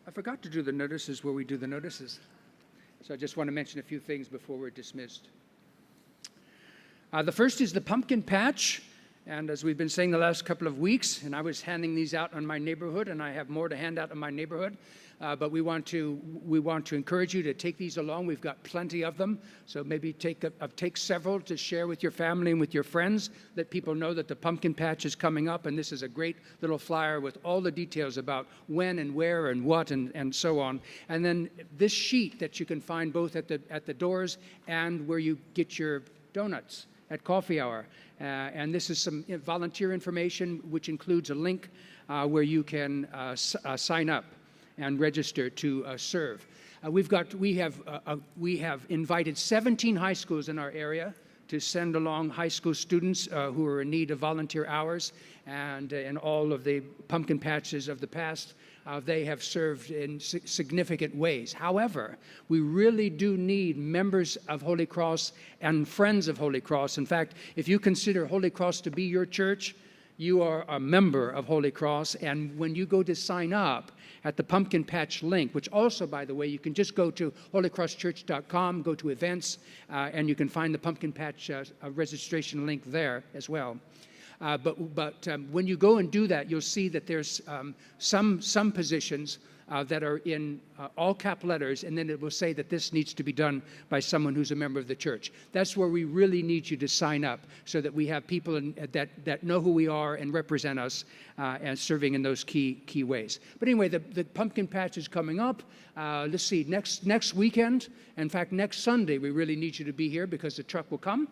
I forgot to do the notices where we do the notices. So I just want to mention a few things before we're dismissed. The first is the pumpkin patch. And as we've been saying the last couple of weeks, and I was handing these out in my neighborhood, and I have more to hand out in my neighborhood, but we want to encourage you to take these along. We've got plenty of them, so maybe take several to share with your family and with your friends. Let people know that the pumpkin patch is coming up, and this is a great little flyer with all the details about when and where and what and so on. And then this sheet that you can find both at the doors and where you get your donuts at coffee hour. And this is some volunteer information, which includes a link where you can sign up and register to serve. We have invited 17 high schools in our area to send along high school students who are in need of volunteer hours, and in all of the pumpkin patches of the past, they have served in significant ways. However, we really do need members of Holy Cross and friends of Holy Cross. In fact, if you consider Holy Cross to be your church, you are a member of Holy Cross, and when you go to sign up at the Pumpkin Patch link, which also, by the way, you can just go to holycrosschurch.com, go to events, and you can find the Pumpkin Patch registration link there as well. But when you go and do that, you'll see that there's some positions that are in all cap letters, and then it will say that this needs to be done by someone who's a member of the church. That's where we really need you to sign up, so that we have people that know who we are and represent us and serving in those key ways. But anyway, the pumpkin patch is coming up. Let's see, next weekend, in fact, next Sunday, we really need you to be here because the truck will come,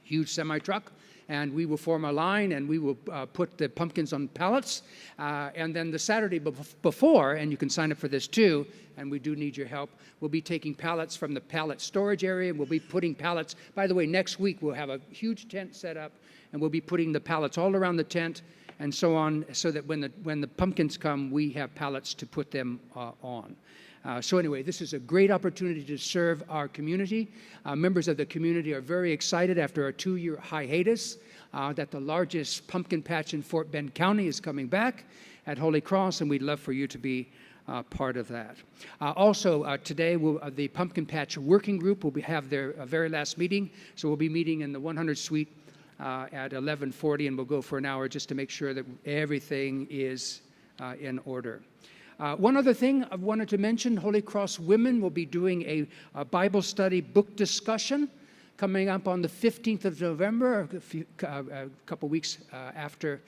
huge semi-truck. And we will form a line, and we will put the pumpkins on pallets. And then the Saturday before, and you can sign up for this too, and we do need your help, we'll be taking pallets from the pallet storage area, and we'll be putting pallets. By the way, next week we'll have a huge tent set up, and we'll be putting the pallets all around the tent and so on, so that when the pumpkins come, we have pallets to put them on. So anyway, this is a great opportunity to serve our community. Members of the community are very excited after a 2-year hiatus that the largest pumpkin patch in Fort Bend County is coming back at Holy Cross, and we'd love for you to be part of that. Also, today, the Pumpkin Patch Working Group will have their very last meeting, so we'll be meeting in the 100 suite at 11:40, and we'll go for an hour just to make sure that everything is in order. One other thing I wanted to mention, Holy Cross Women will be doing a Bible study book discussion coming up on the 15th of November, a couple weeks after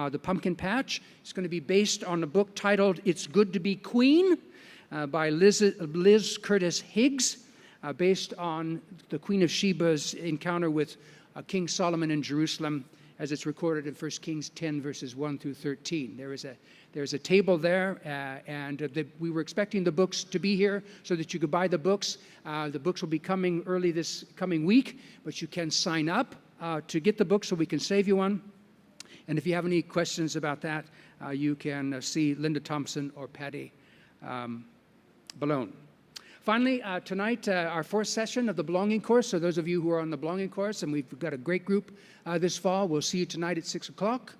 the Pumpkin Patch. It's going to be based on a book titled It's Good to Be Queen by Liz Curtis Higgs, based on the Queen of Sheba's encounter with King Solomon in Jerusalem, as it's recorded in 1 Kings 10, verses 1 through 13. There's a table there, and we were expecting the books to be here so that you could buy the books. The books will be coming early this coming week, but you can sign up to get the book so we can save you one. And if you have any questions about that, you can see Linda Thompson or Patty Balone. Finally, tonight, our fourth session of the Belonging Course. So those of you who are on the Belonging Course, and we've got a great group this fall, we'll see you tonight at 6 o'clock.